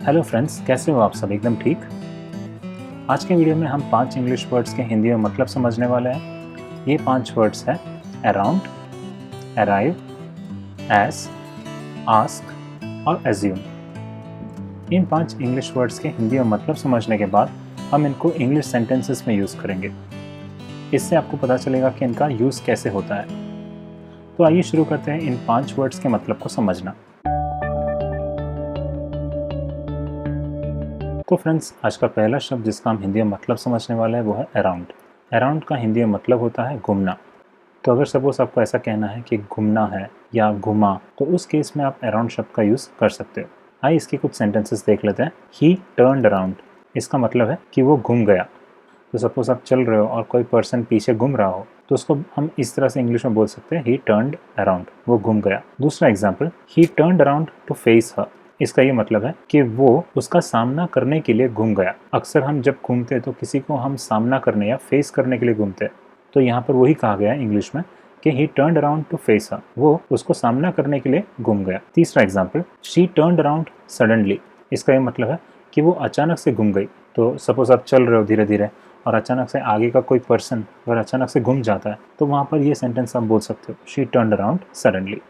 Hello friends, कैसे हो आप सब? एकदम ठीक। आज के वीडियो में हम 5 इंग्लिश वर्ड्स के हिंदी में मतलब समझने वाले हैं। ये 5 वर्ड्स हैं अराउंड, अराइव, एस, आस्क और एज्यूम। इन 5 इंग्लिश वर्ड्स के हिंदी में मतलब समझने के बाद हम इनको इंग्लिश सेंटेंसेस में यूज़ करेंगे। इससे आपको पता चलेगा कि इनका यूज़ कैसे होता है। तो आइए शुरू करते हैं इन 5 वर्ड्स के मतलब को समझना। तो फ्रेंड्स, आज का पहला शब्द जिसका हम हिंदी में मतलब समझने वाले हैं वो है अराउंड। अराउंड का हिंदी में मतलब होता है घूमना। तो अगर सपोज आपको ऐसा कहना है कि घूमना है या घुमा, तो उस केस में आप अराउंड शब्द का यूज़ कर सकते हो। आइए इसके कुछ सेंटेंसेस देख लेते हैं। ही टर्न्ड अराउंड, इसका मतलब है कि वो घूम गया। तो सपोज आप चल रहे हो और कोई पर्सन पीछे घूम रहा हो, तो उसको हम इस तरह से इंग्लिश में बोल सकते हैं, ही टर्न्ड अराउंड, वो घूम गया। दूसरा example, he turned around to face her. इसका ये मतलब है कि वो उसका सामना करने के लिए घूम गया। अक्सर हम जब घूमते हैं तो किसी को हम सामना करने या फेस करने के लिए घूमते हैं, तो यहाँ पर वही कहा गया है इंग्लिश में कि he turned around to face her, वो उसको सामना करने के लिए घूम गया। तीसरा example, she turned around suddenly. इसका ये मतलब है कि वो अचानक से घूम गई। तो सपोज आप चल रहे हो धीरे धीरे और अचानक से आगे का कोई पर्सन अगर अचानक से घूम जाता है, तो वहाँ पर ये सेंटेंस आप बोल सकते हो, she turned around suddenly.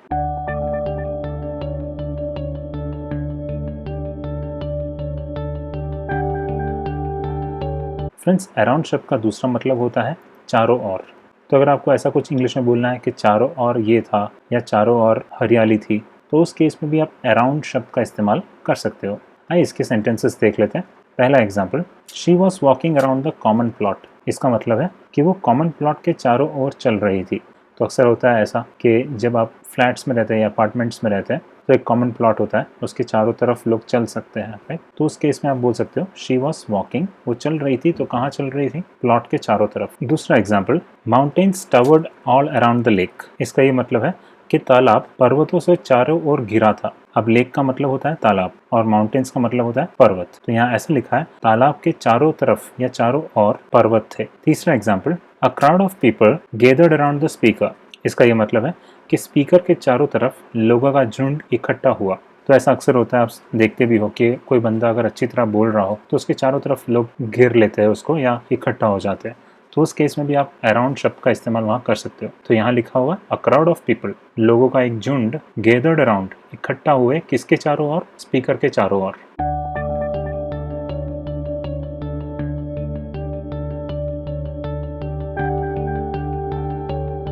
Friends, around शब्द का दूसरा मतलब होता है चारों ओर। तो अगर आपको ऐसा कुछ इंग्लिश में बोलना है कि चारों ओर ये था या चारों ओर हरियाली थी, तो उस केस में भी आप अराउंड शब्द का इस्तेमाल कर सकते हो। आइए इसके सेंटेंसेस देख लेते हैं। पहला example, she was walking around the common plot. इसका मतलब है कि वो कॉमन प्लॉट के चारों ओर चल रही थी। तो अक्सर होता है ऐसा कि जब आप फ्लैट्स में रहते हैं या अपार्टमेंट्स में रहते हैं, तो एक कॉमन प्लॉट होता है, उसके चारों तरफ लोग चल सकते हैं, राइट। तो उस केस में आप बोल सकते हो शी वॉज वॉकिंग, वो चल रही थी। तो कहाँ चल रही थी? प्लॉट के चारों तरफ। दूसरा example, mountains toward all around the lake. इसका ये मतलब है कि तालाब पर्वतों से चारों ओर घिरा था। अब लेक का मतलब होता है तालाब और माउंटेन्स का मतलब होता है पर्वत। तो यहाँ ऐसे लिखा है, तालाब के चारों तरफ या चारों ओर पर्वत थे। तीसरा example, a crowd of people gathered around the speaker. इसका ये मतलब है कि स्पीकर के चारों तरफ लोगों का झुंड इकट्ठा हुआ। तो ऐसा अक्सर होता है, आप देखते भी हो कि कोई बंदा अगर अच्छी तरह बोल रहा हो तो उसके चारों तरफ लोग घेर लेते हैं उसको या इकट्ठा हो जाते हैं। तो उस केस में भी आप अराउंड शब्द का इस्तेमाल वहाँ कर सकते हो। तो यहाँ लिखा हुआ अ क्राउड ऑफ पीपल, लोगों का एक झुंड, गेदर्ड अराउंड, इकट्ठा हुए किसके चारों ओर? स्पीकर के चारों ओर।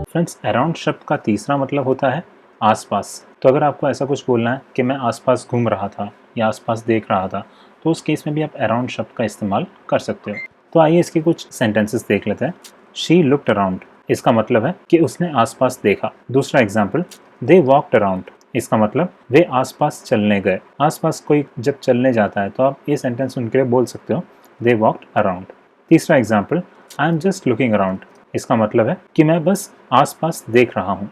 फ्रेंड्स, अराउंड शब्द का तीसरा मतलब होता है आसपास। तो अगर आपको ऐसा कुछ बोलना है कि मैं आसपास घूम रहा था या आसपास देख रहा था, तो उस केस में भी आप अराउंड शब्द का इस्तेमाल कर सकते हो। तो आइए इसके कुछ सेंटेंसेस देख लेते हैं। शी लुक्ड अराउंड, इसका मतलब है कि उसने आसपास देखा। दूसरा एग्जाम्पल, दे वॉकड अराउंड। इसका मतलब वे आसपास चलने गए। आसपास कोई जब चलने जाता है तो आप ये सेंटेंस उनके लिए बोल सकते हो, दे वॉकड अराउंड। तीसरा example, I am just looking around. इसका मतलब है कि मैं बस आसपास देख रहा हूँ।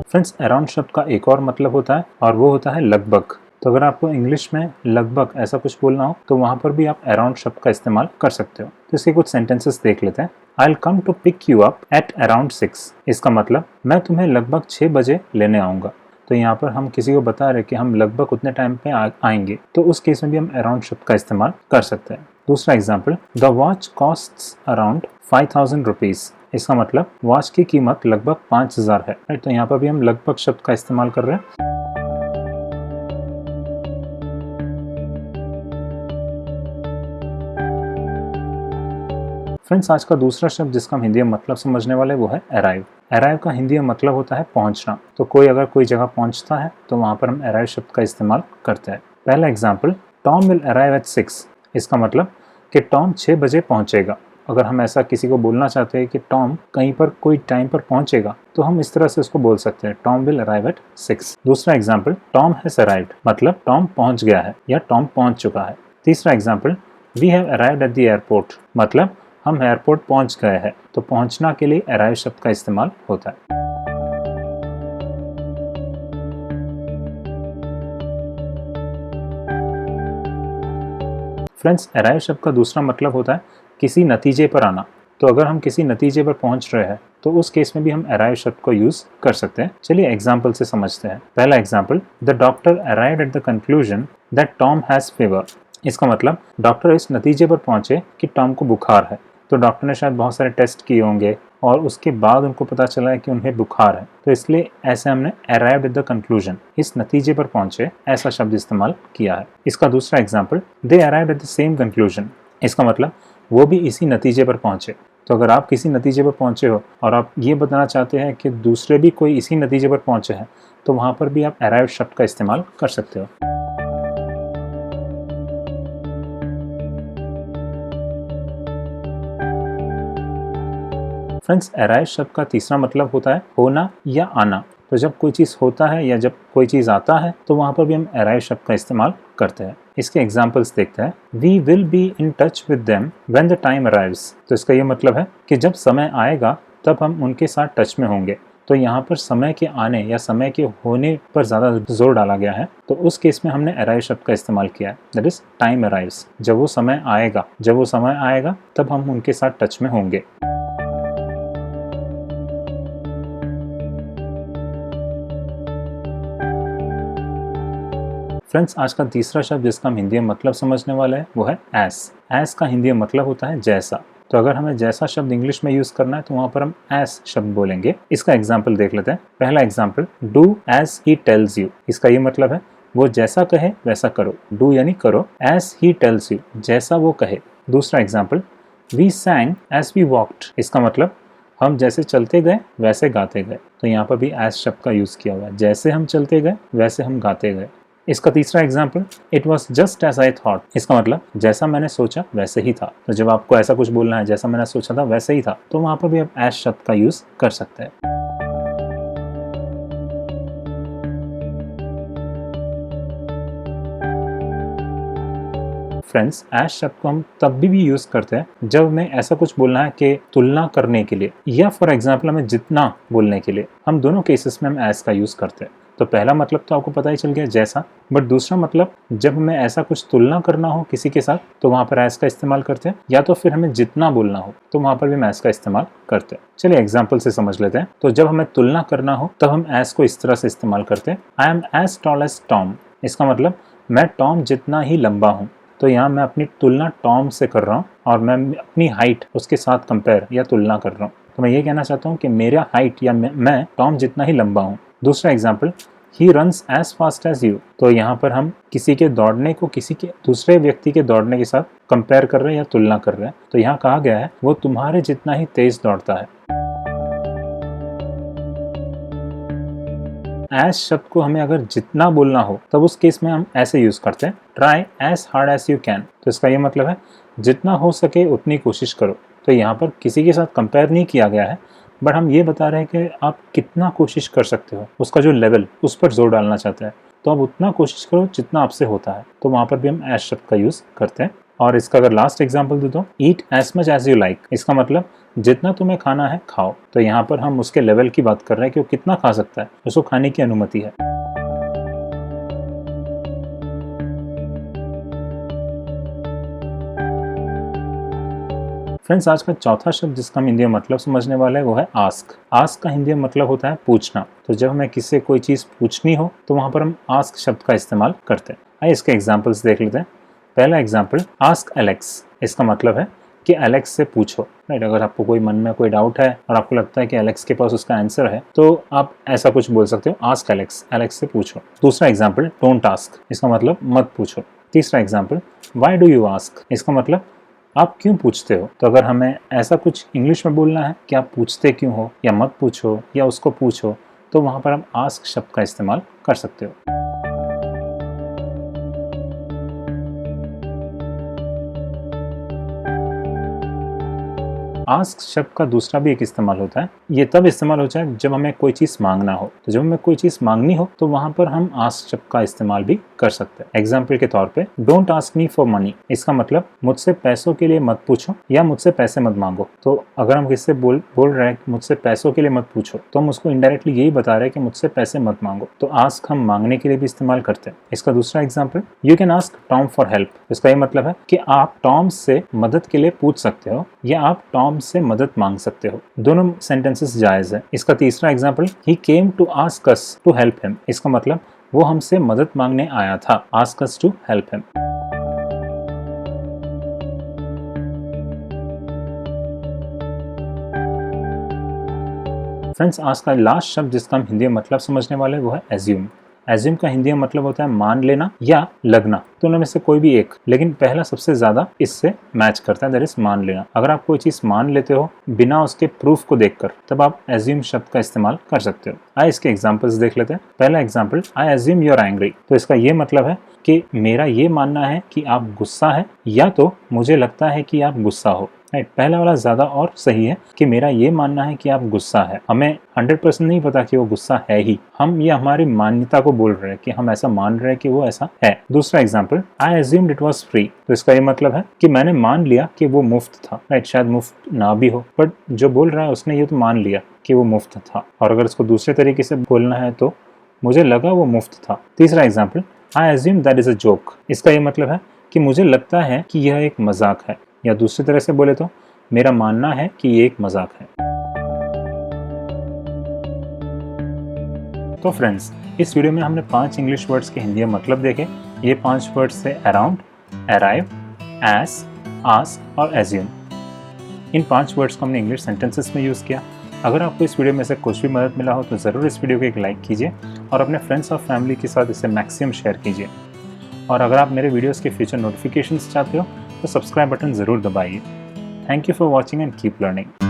फ्रेंड्स, अराउंड शब्द का एक और मतलब होता है और वो होता है लगभग। तो अगर आपको इंग्लिश में लगभग ऐसा कुछ बोलना हो तो वहाँ पर भी आप अराउंड शब्द का इस्तेमाल कर सकते हो। तो इसके कुछ सेंटेंसेस देख लेते हैं। I will come to pick you up at around 6। इसका मतलब मैं तुम्हें लगभग 6 बजे लेने आऊँगा। तो यहाँ पर हम किसी को बता रहे कि हम लगभग उतने टाइम पे आएंगे, तो उस केस में भी हम अराउंड शब्द का इस्तेमाल कर सकते हैं। दूसरा example, the watch costs around 5000 rupees. इसका मतलब वॉच की कीमत लगभग 5000 है, राइट। तो यहाँ पर भी हम लगभग शब्द का इस्तेमाल कर रहे हैं। फ्रेंड्स, आज का दूसरा शब्द जिसका हम हिंदी में मतलब समझने वाले वो है अराइव। अराइव का हिंदी में मतलब होता है पहुंचना। तो कोई अगर कोई जगह पहुंचता है तो वहां पर हम अराइव शब्द का इस्तेमाल करते हैं। पहला example, Tom will arrive at 6। इसका मतलब कि टॉम 6 बजे पहुंचेगा। अगर हम ऐसा किसी को बोलना चाहते हैं कि टॉम कहीं पर कोई टाइम पर पहुंचेगा, तो हम इस तरह से उसको बोल सकते हैं, टॉम विल अराइव एट 6। दूसरा एग्जाम्पल, टॉम हैज अराइव्ड, मतलब टॉम पहुंच गया है या टॉम पहुंच चुका है। तीसरा example, we have arrived at the airport, मतलब हम एयरपोर्ट पहुंच गए हैं। तो पहुंचना के लिए अराइव शब्द का इस्तेमाल होता है। फ्रेंड्स, अराइव शब्द का दूसरा मतलब होता है किसी नतीजे पर आना। तो अगर हम किसी नतीजे पर पहुंच रहे हैं तो उस केस में भी हम अराइव शब्द को यूज कर सकते हैं। चलिए एग्जाम्पल से समझते हैं। पहला example, the doctor arrived at the conclusion that Tom has fever. इसका मतलब डॉक्टर इस नतीजे पर पहुंचे कि टॉम को बुखार है। तो डॉक्टर ने शायद बहुत सारे टेस्ट किए होंगे और उसके बाद उनको पता चला है कि उन्हें बुखार है, तो इसलिए ऐसे हमने अराइव्ड एट द कंक्लूजन, इस नतीजे पर पहुंचे, ऐसा शब्द इस्तेमाल किया है। इसका दूसरा example, they arrived at the same conclusion. इसका मतलब वो भी इसी नतीजे पर पहुंचे। तो अगर आप किसी नतीजे पर पहुंचे हो और आप ये बताना चाहते हैं कि दूसरे भी कोई इसी नतीजे पर पहुंचे हैं, तो वहां पर भी आप अराइव्ड शब्द का इस्तेमाल कर सकते हो। फ्रेंड्स, अराइव शब्द का तीसरा मतलब होता है होना या आना। तो जब कोई चीज़ होता है या जब कोई चीज़ आता है तो वहाँ पर भी हम अराइव शब्द का इस्तेमाल करते हैं। इसके एग्जाम्पल्स देखते हैं। We will be in touch with them when the time arrives. तो इसका ये मतलब है कि जब समय आएगा तब हम उनके साथ टच में होंगे। तो यहाँ पर समय के आने या समय के होने पर ज़्यादा जोर डाला गया है, तो उस केस में हमने अराइव शब्द का इस्तेमाल किया है, दैट इज टाइम अराइव्स। जब वो समय आएगा तब हम उनके साथ टच में होंगे। फ्रेंड्स, आज का तीसरा शब्द जिसका हम हिंदी में मतलब समझने वाला है वो है एस। एस का हिंदी में मतलब होता है जैसा। तो अगर हमें जैसा शब्द इंग्लिश में यूज करना है तो वहां पर हम एस शब्द बोलेंगे। इसका एग्जाम्पल देख लेते हैं। पहला example, do as he tells you. इसका ये मतलब है वो जैसा कहे वैसा करो। डू यानी करो, एज ही टेल्स यू, जैसा वो कहे। दूसरा example, we sang as we walked. इसका मतलब हम जैसे चलते गए वैसे गाते गए। तो यहाँ पर भी एज शब्द का यूज किया हुआ है, जैसे हम चलते गए वैसे हम गाते गए। इसका तीसरा example, it was just as I thought. इसका मतलब जैसा मैंने सोचा वैसे ही था। तो जब आपको ऐसा कुछ बोलना है जैसा मैंने सोचा था वैसे ही था, तो वहां पर भी आप एज शब्द का यूज कर सकते हैं। फ्रेंड्स, एज शब्द को हम तब भी यूज करते हैं जब हमें ऐसा कुछ बोलना है कि तुलना करने के लिए, या फॉर एग्जाम्पल हमें जितना बोलने के लिए। हम दोनों केसेस में हम एज का यूज करते हैं। तो पहला मतलब तो आपको पता ही चल गया, जैसा। बट दूसरा मतलब जब हमें ऐसा कुछ तुलना करना हो किसी के साथ तो वहां पर एज का इस्तेमाल करते हैं, या तो फिर हमें जितना बोलना हो तो वहां पर भी हम एज का इस्तेमाल करते हैं। चलिए एग्जाम्पल से समझ लेते हैं। तो जब हमें तुलना करना हो तब हम एज को इस तरह से इस्तेमाल करते हैं, I am as tall as Tom. इसका मतलब मैं टॉम जितना ही लंबा हूँ। तो यहाँ मैं अपनी तुलना टॉम से कर रहा हूँ और मैं अपनी हाइट उसके साथ कंपेयर या तुलना कर रहा हूँ। तो मैं ये कहना चाहता हूँ कि मेरा हाइट या मैं टॉम जितना ही लंबा हूँ। दूसरा example, he runs as fast as you. तो यहाँ पर हम किसी के दौड़ने को किसी के दूसरे व्यक्ति के दौड़ने के साथ कंपेयर कर रहे हैं या तुलना कर रहे हैं। तो यहाँ कहा गया है वो तुम्हारे जितना ही तेज दौड़ता है। एज शब्द को हमें अगर जितना बोलना हो तब उस केस में हम ऐसे यूज करते हैं, try as hard as you can. तो इसका ये मतलब है जितना हो सके उतनी कोशिश करो। तो यहाँ पर किसी के साथ कंपेयर नहीं किया गया है, बट हम ये बता रहे हैं कि आप कितना कोशिश कर सकते हो, उसका जो लेवल, उस पर जोर डालना चाहते हैं। तो आप उतना कोशिश करो जितना आपसे होता है। तो वहाँ पर भी हम एज शब्द का यूज करते हैं। और इसका अगर लास्ट एग्जाम्पल दे दो, eat as much as you like. इसका मतलब जितना तुम्हें खाना है खाओ। तो यहाँ पर हम उसके लेवल की बात कर रहे हैं कि वो कितना खा सकता है, उसको खाने की अनुमति है। फ्रेंड्स, आज का चौथा शब्द जिसका हम हिंदी में मतलब समझने वाला है वो है आस्क। आस्क का हिंदी में मतलब होता है पूछना। तो जब हमें किसी से कोई चीज़ पूछनी हो तो वहाँ पर हम आस्क शब्द का इस्तेमाल करते हैं। आइए इसके एग्जाम्पल्स देख लेते हैं। पहला एग्जाम्पल, आस्क एलेक्स। इसका मतलब है कि एलेक्स से पूछो। राइट, अगर आपको कोई मन में कोई डाउट है और आपको लगता है कि एलेक्स के पास उसका आंसर है तो आप ऐसा कुछ बोल सकते हो, आस्क एलेक्स, एलेक्स से पूछो। दूसरा एग्जाम्पल, डोंट आस्क। इसका मतलब मत पूछो। तीसरा example, why do you ask. इसका मतलब आप क्यों पूछते हो। तो अगर हमें ऐसा कुछ इंग्लिश में बोलना है कि आप पूछते क्यों हो, या मत पूछो, या उसको पूछो, तो वहां पर हम आस्क शब्द का इस्तेमाल कर सकते हो। आस्क शब्द का दूसरा भी एक इस्तेमाल होता है। ये तब इस्तेमाल होता है जब हमें कोई चीज़ मांगना हो। तो जब हमें कोई चीज़ मांगनी हो तो वहाँ पर हम आस्क शब्द का इस्तेमाल भी कर सकते हैं। एग्जाम्पल के तौर पे don't ask me for money, इसका मतलब मुझसे पैसों के लिए मत पूछो या मुझसे पैसे मत मांगो। तो अगर हम किससे बोल रहे हैं मुझसे पैसों के लिए मत पूछो, तो हम उसको इनडायरेक्टली यही बता रहे हैं कि मुझसे पैसे मत मांगो। तो आस्क हम मांगने के लिए भी इस्तेमाल करते हैं। इसका दूसरा example, you can ask Tom for help. इसका ये मतलब है कि आप टॉम से मदद के लिए पूछ सकते हो या आप टॉम से मदद मांग सकते हो। दोनों सेंटेंसेस जायज है। इसका तीसरा example, he came to ask us to help him. इसका मतलब वो हमसे मदद मांगने आया था, ask us to help him. Friends, आज का लास्ट शब्द जिसका हम हिंदी में मतलब समझने वाले वो है एज्यूम। एज्यूम का हिंदी में मतलब होता है मान लेना या लगना, दोनों में से कोई भी एक, लेकिन पहला सबसे ज्यादा इससे मैच करता है, दैट इज मान लेना। अगर आप कोई चीज मान लेते हो बिना उसके प्रूफ को देखकर, तब आप एज्यूम शब्द का इस्तेमाल कर सकते हो। आइए इसके एग्जांपल्स देख लेते हैं। पहला example, I assume you are angry. तो इसका ये मतलब है कि मेरा ये मानना है कि आप गुस्सा है, या तो मुझे लगता है कि आप गुस्सा हो। पहला वाला ज्यादा और सही है कि मेरा ये मानना है कि आप गुस्सा है। हमें 100% नहीं पता कि वो गुस्सा है ही, हम ये हमारी मान्यता को बोल रहे हैं कि हम ऐसा मान रहे हैं कि वो ऐसा है। दूसरा example, I assumed it was free. तो इसका ये मतलब है कि मैंने मान लिया कि वो मुफ्त था। राइट, शायद मुफ्त ना भी हो, बट जो बोल रहा है उसने ये तो मान लिया कि वो मुफ्त था। और अगर इसको दूसरे तरीके से बोलना है तो मुझे लगा वो मुफ्त था। तीसरा example, I assume that is a joke. इसका ये मतलब है कि मुझे लगता है कि यह एक मजाक है, या दूसरी तरह से बोले तो मेरा मानना है कि ये एक मजाक है। तो फ्रेंड्स, इस वीडियो में हमने 5 इंग्लिश वर्ड्स के हिंदी में मतलब देखे। ये 5 वर्ड्स थे अराउंड, अराइव, एस, आस्क और एज्यूम। इन 5 वर्ड्स को हमने इंग्लिश सेंटेंसेस में यूज़ किया। अगर आपको इस वीडियो में से कुछ भी मदद मिला हो तो ज़रूर इस वीडियो को एक लाइक कीजिए और अपने फ्रेंड्स और फैमिली के साथ इसे मैक्सिमम शेयर कीजिए। और अगर आप मेरे वीडियोस के फ्यूचर नोटिफिकेशंस चाहते हो तो सब्सक्राइब बटन ज़रूर दबाइए। Thank you for watching and keep learning.